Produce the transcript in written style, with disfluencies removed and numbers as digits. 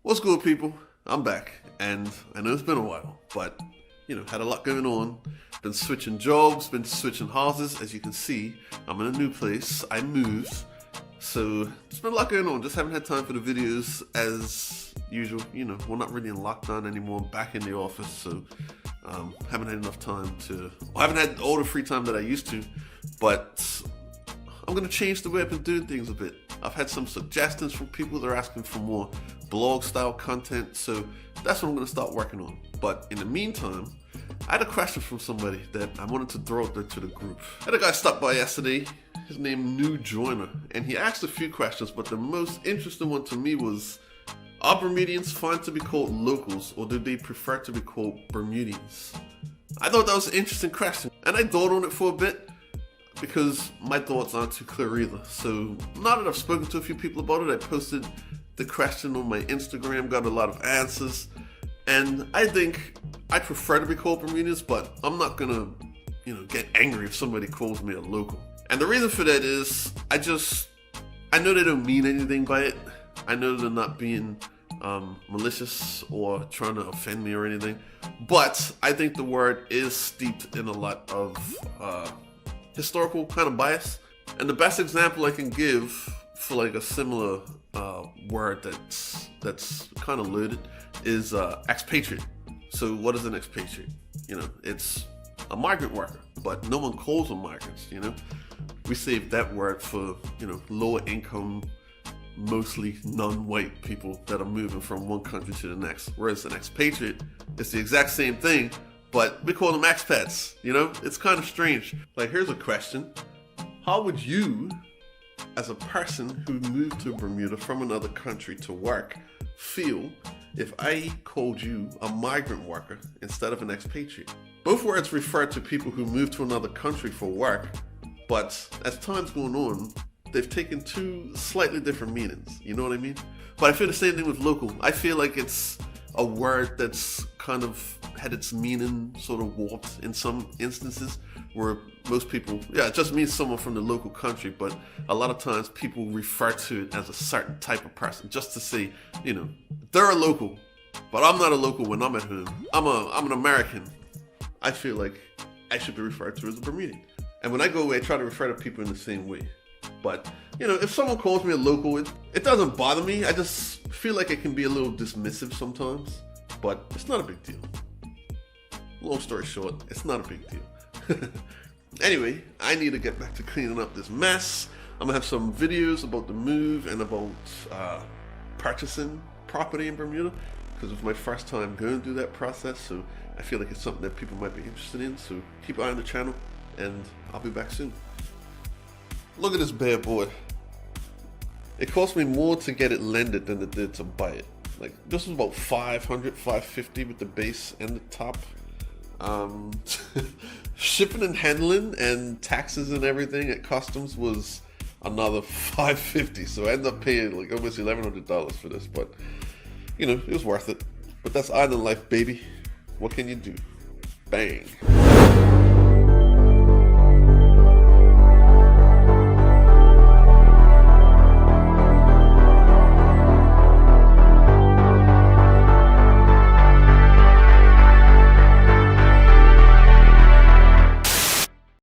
What's good, people? I'm back, and I know it's been a while, but, had a lot going on. Been switching jobs, been switching houses. As you can see, I'm in a new place. I moved, so there's been a lot going on. Just haven't had time for the videos as usual. We're not really in lockdown anymore. I'm back in the office, so haven't had enough time I haven't had all the free time that I used to, but I'm going to change the way I've been doing things a bit. I've had some suggestions from people that are asking for more blog style content, so that's what I'm going to start working on. But in the meantime, I had a question from somebody that I wanted to throw out there to the group. I had a guy stop by yesterday, his name New Joiner, and he asked a few questions, but the most interesting one to me was, are Bermudians fine to be called locals, or do they prefer to be called Bermudians? I thought that was an interesting question, and I thought on it for a bit, because my thoughts aren't too clear either. So now that I've spoken to a few people about it, I posted the question on my Instagram, got a lot of answers, and I think I prefer to be called Bermudians, but I'm not gonna, get angry if somebody calls me a local. And the reason for that is, I know they don't mean anything by it. I know they're not being malicious or trying to offend me or anything, but I think the word is steeped in a lot of historical kind of bias. And the best example I can give for like a similar word that's kind of loaded is expatriate. So what is an expatriate? It's a migrant worker, but no one calls them migrants. We save that word for lower income, mostly non-white people that are moving from one country to the next. Whereas an expatriate is the exact same thing, but we call them expats. It's kind of strange. Like, here's a question. How would you, as a person who moved to Bermuda from another country to work, feel if I called you a migrant worker instead of an expatriate? Both words refer to people who move to another country for work, but as time's going on, they've taken two slightly different meanings. You know what I mean? But I feel the same thing with local. I feel like it's a word that's kind of had its meaning sort of warped in some instances, where most people, it just means someone from the local country, but a lot of times people refer to it as a certain type of person, just to say, they're a local, but I'm not a local when I'm at home. I'm an American. I feel like I should be referred to as a Bermudian. And when I go away, I try to refer to people in the same way. But, if someone calls me a local, it doesn't bother me. I just feel like it can be a little dismissive sometimes, but it's not a big deal. Long story short, it's not a big deal. Anyway, I need to get back to cleaning up this mess. I'm gonna have some videos about the move and about purchasing property in Bermuda, because it's my first time going through that process, so I feel like it's something that people might be interested in. So keep an eye on the channel, and I'll be back soon. Look at this bad boy. It cost me more to get it lended than it did to buy it. Like, this was about $500, $550 with the base and the top. Shipping and handling and taxes and everything at customs was another $550. So I ended up paying like almost $1,100 for this, but it was worth it. But that's island life, baby. What can you do? Bang.